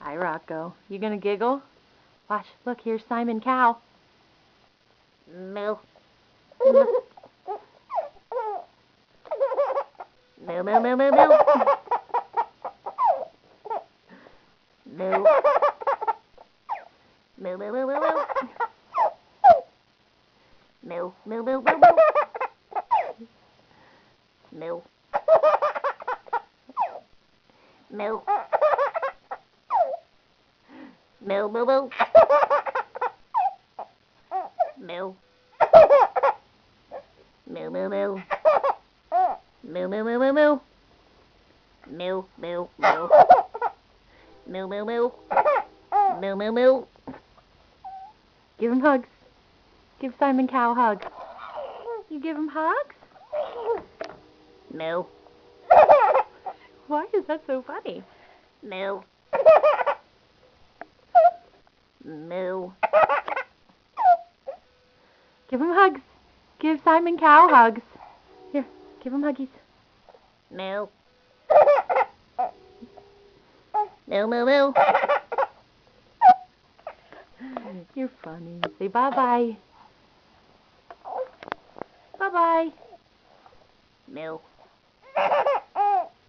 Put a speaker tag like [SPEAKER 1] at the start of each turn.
[SPEAKER 1] Hi, Rocco. You gonna giggle? Watch. Look, here's Simon Cow.
[SPEAKER 2] Moo. Moo, moo, moo, moo, moo. Moo. Moo, moo, moo, moo, moo. Moo, moo, moo, moo, moo. Moo. Moo. Moo, moo, moo. Moo. Moo, moo, moo. Moo, moo, moo, moo, moo. Moo, moo, moo. Moo, moo, moo. Moo, moo, moo.
[SPEAKER 1] Give him hugs. Give Simon Cow a hug. You give him hugs?
[SPEAKER 2] Moo.
[SPEAKER 1] Why is that so funny?
[SPEAKER 2] Moo. Moo.
[SPEAKER 1] Give him hugs. Give Simon Cow hugs. Here, give him huggies.
[SPEAKER 2] Moo. Moo, moo, moo.
[SPEAKER 1] You're funny. Say bye-bye. Bye-bye.
[SPEAKER 2] Moo.